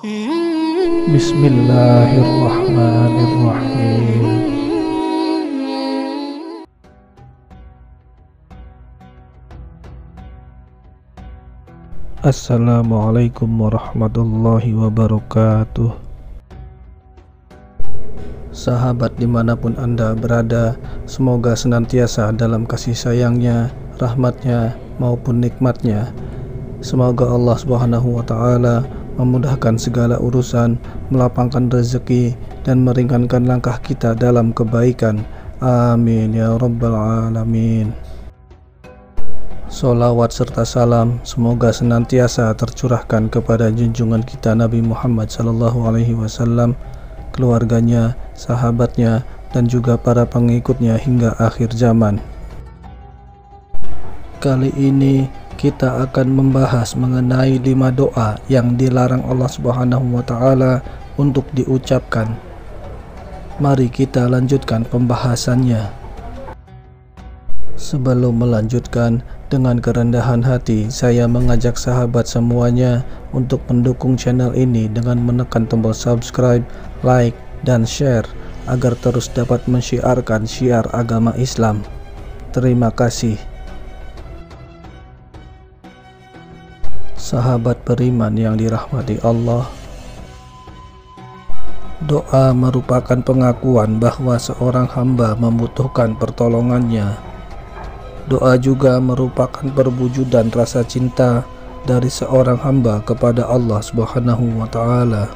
Bismillahirrahmanirrahim. Assalamualaikum warahmatullahi wabarakatuh. Sahabat dimanapun Anda berada, semoga senantiasa dalam kasih sayangnya, rahmatnya maupun nikmatnya. Semoga Allah Subhanahu wa Ta'ala memudahkan segala urusan, melapangkan rezeki, dan meringankan langkah kita dalam kebaikan. Amin ya rabbal alamin. Sholawat serta salam semoga senantiasa tercurahkan kepada junjungan kita Nabi Muhammad SAW, keluarganya, sahabatnya, dan juga para pengikutnya hingga akhir zaman. Kali ini kita akan membahas mengenai 5 doa yang dilarang Allah Subhanahu wa Ta'ala untuk diucapkan. Mari kita lanjutkan pembahasannya. Sebelum melanjutkan, dengan kerendahan hati saya mengajak sahabat semuanya untuk mendukung channel ini dengan menekan tombol subscribe, like, dan share agar terus dapat mensyiarkan syiar agama Islam. Terima kasih. Sahabat beriman yang dirahmati Allah, doa merupakan pengakuan bahwa seorang hamba membutuhkan pertolongannya. Doa juga merupakan perwujudan rasa cinta dari seorang hamba kepada Allah Subhanahu wa Ta'ala.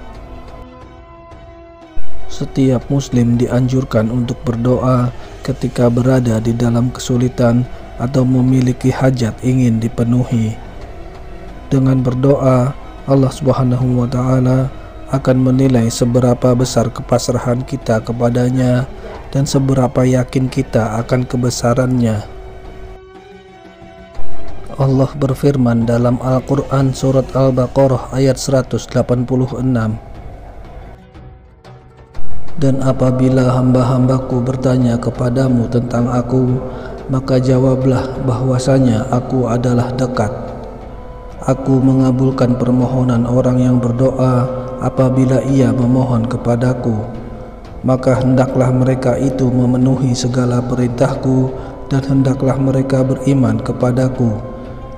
Setiap muslim dianjurkan untuk berdoa ketika berada di dalam kesulitan atau memiliki hajat ingin dipenuhi. Dengan berdoa, Allah Subhanahu wa Ta'ala akan menilai seberapa besar kepasrahan kita kepadanya dan seberapa yakin kita akan kebesarannya. Allah berfirman dalam Al-Quran surat Al-Baqarah ayat 186, dan apabila hamba-hambaku bertanya kepadamu tentang aku, maka jawablah bahwasanya aku adalah dekat. Aku mengabulkan permohonan orang yang berdoa apabila ia memohon kepadaku. Maka hendaklah mereka itu memenuhi segala perintahku, dan hendaklah mereka beriman kepadaku,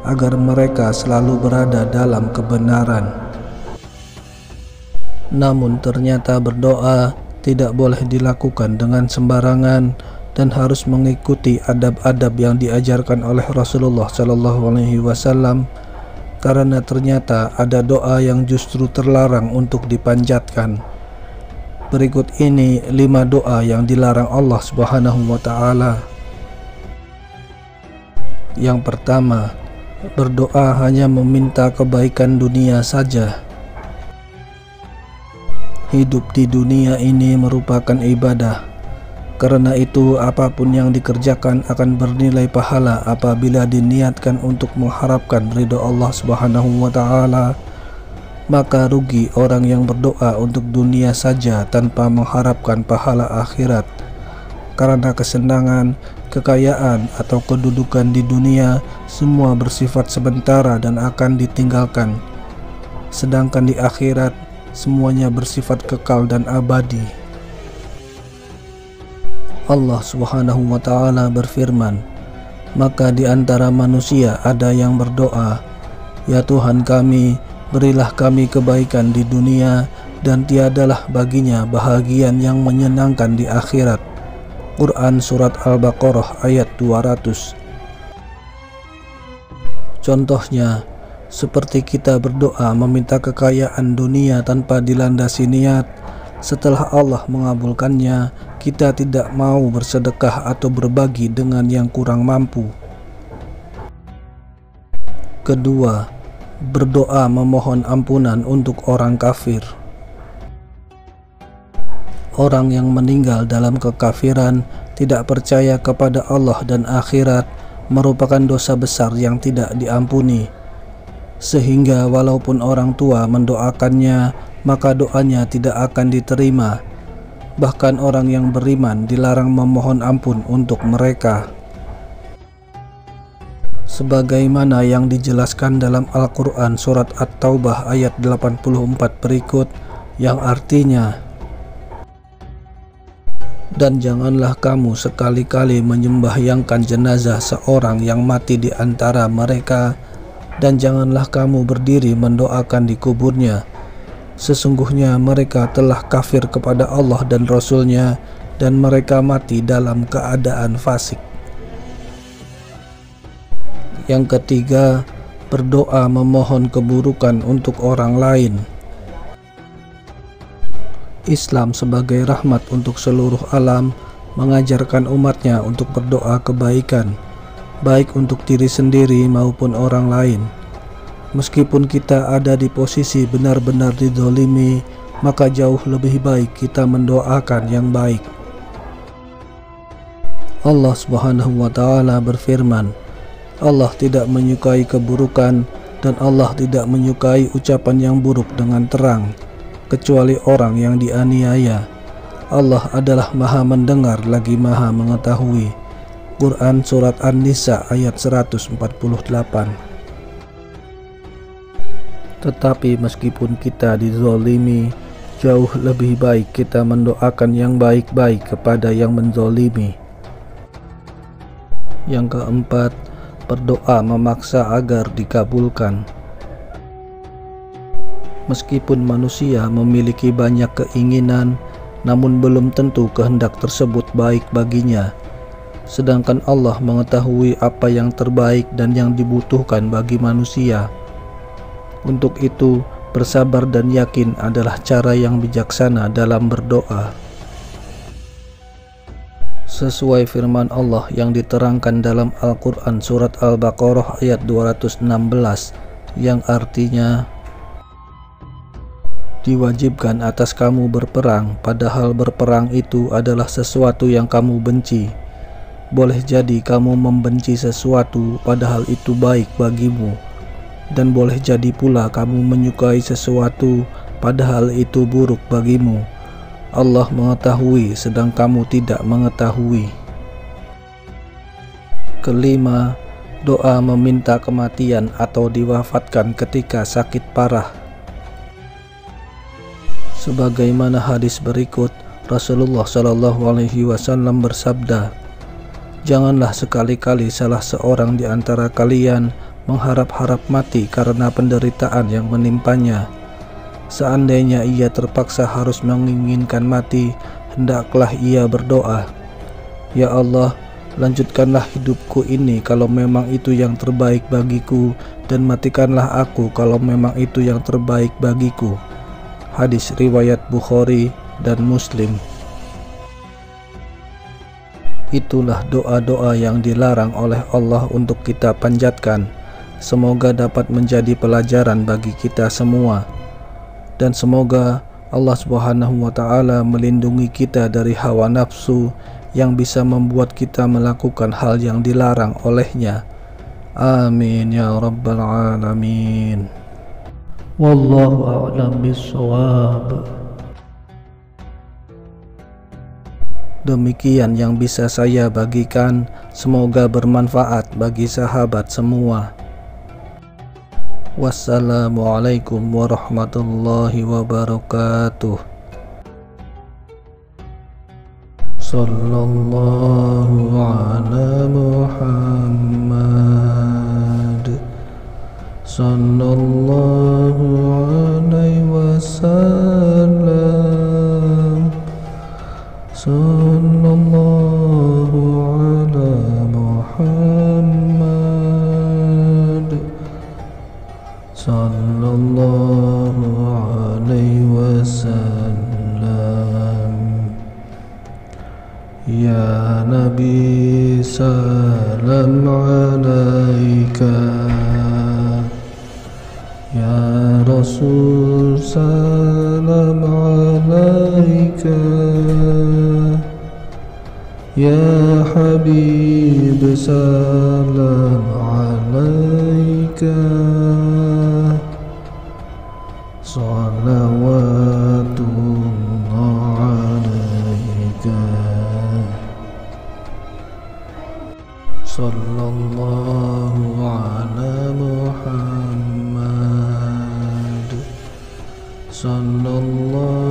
agar mereka selalu berada dalam kebenaran. Namun ternyata berdoa tidak boleh dilakukan dengan sembarangan dan harus mengikuti adab-adab yang diajarkan oleh Rasulullah SAW, karena ternyata ada doa yang justru terlarang untuk dipanjatkan. Berikut ini 5 doa yang dilarang Allah Subhanahu wa Ta'ala. Yang pertama, berdoa hanya meminta kebaikan dunia saja. Hidup di dunia ini merupakan ibadah. Karena itu apapun yang dikerjakan akan bernilai pahala apabila diniatkan untuk mengharapkan ridho Allah Subhanahu wa Ta'ala. Maka rugi orang yang berdoa untuk dunia saja tanpa mengharapkan pahala akhirat. Karena kesenangan, kekayaan, atau kedudukan di dunia semua bersifat sementara dan akan ditinggalkan. Sedangkan di akhirat semuanya bersifat kekal dan abadi. Allah Subhanahu wa Ta'ala berfirman, maka di antara manusia ada yang berdoa, ya Tuhan kami, berilah kami kebaikan di dunia, dan tiadalah baginya bahagian yang menyenangkan di akhirat. Quran surat Al-Baqarah ayat 200. Contohnya, seperti kita berdoa meminta kekayaan dunia tanpa dilandasi niat, setelah Allah mengabulkannya, kita tidak mau bersedekah atau berbagi dengan yang kurang mampu. Kedua, berdoa memohon ampunan untuk orang kafir. Orang yang meninggal dalam kekafiran, tidak percaya kepada Allah dan akhirat, merupakan dosa besar yang tidak diampuni. Sehingga walaupun orang tua mendoakannya, maka doanya tidak akan diterima. Bahkan orang yang beriman dilarang memohon ampun untuk mereka. sebagaimana yang dijelaskan dalam Al-Quran surat At-Taubah ayat 84 berikut, yang artinya, dan janganlah kamu sekali-kali menyembahyangkan jenazah seorang yang mati di antara mereka, dan janganlah kamu berdiri mendoakan di kuburnya. Sesungguhnya mereka telah kafir kepada Allah dan Rasul-Nya, dan mereka mati dalam keadaan fasik. Yang ketiga, berdoa memohon keburukan untuk orang lain. Islam sebagai rahmat untuk seluruh alam mengajarkan umatnya untuk berdoa kebaikan, baik untuk diri sendiri maupun orang lain. Meskipun kita ada di posisi benar-benar dizalimi, maka jauh lebih baik kita mendoakan yang baik. Allah Subhanahu wa Ta'ala berfirman, Allah tidak menyukai keburukan dan Allah tidak menyukai ucapan yang buruk dengan terang, kecuali orang yang dianiaya. Allah adalah Maha Mendengar lagi Maha Mengetahui. Quran Surat An-Nisa ayat 148. Tetapi meskipun kita dizolimi, jauh lebih baik kita mendoakan yang baik-baik kepada yang menzolimi. Yang keempat, berdoa memaksa agar dikabulkan. Meskipun manusia memiliki banyak keinginan, namun belum tentu kehendak tersebut baik baginya. Sedangkan Allah mengetahui apa yang terbaik dan yang dibutuhkan bagi manusia. Untuk itu, bersabar dan yakin adalah cara yang bijaksana dalam berdoa. Sesuai firman Allah yang diterangkan dalam Al-Quran surat Al-Baqarah ayat 216, yang artinya, diwajibkan atas kamu berperang, padahal berperang itu adalah sesuatu yang kamu benci. Boleh jadi kamu membenci sesuatu padahal itu baik bagimu, dan boleh jadi pula kamu menyukai sesuatu padahal itu buruk bagimu. Allah mengetahui sedang kamu tidak mengetahui. Kelima, doa meminta kematian atau diwafatkan ketika sakit parah. Sebagaimana hadis berikut, Rasulullah Shallallahu Alaihi Wasallam bersabda, janganlah sekali-kali salah seorang di antara kalian mengharap-harap mati karena penderitaan yang menimpanya. Seandainya ia terpaksa harus menginginkan mati, hendaklah ia berdoa, ya Allah, lanjutkanlah hidupku ini kalau memang itu yang terbaik bagiku, dan matikanlah aku kalau memang itu yang terbaik bagiku. Hadis riwayat Bukhari dan Muslim. Itulah doa-doa yang dilarang oleh Allah untuk kita panjatkan. Semoga dapat menjadi pelajaran bagi kita semua. Dan semoga Allah Subhanahu wa Ta'ala melindungi kita dari hawa nafsu yang bisa membuat kita melakukan hal yang dilarang olehnya. Amin ya rabbal alamin. Wallahu a'lam bishawab. Demikian yang bisa saya bagikan, semoga bermanfaat bagi sahabat semua. Wassalamualaikum warahmatullahi wabarakatuh. Sallallahu ala Muhammad, sallallahu alaihi wasallam, sallallahu ala Muhammad, sallallahu alaihi wasallam. Ya Nabi salam alaika, ya Rasul salam alaika, ya Habib salam alaika. Salawatullah alaika. Sallallahu الله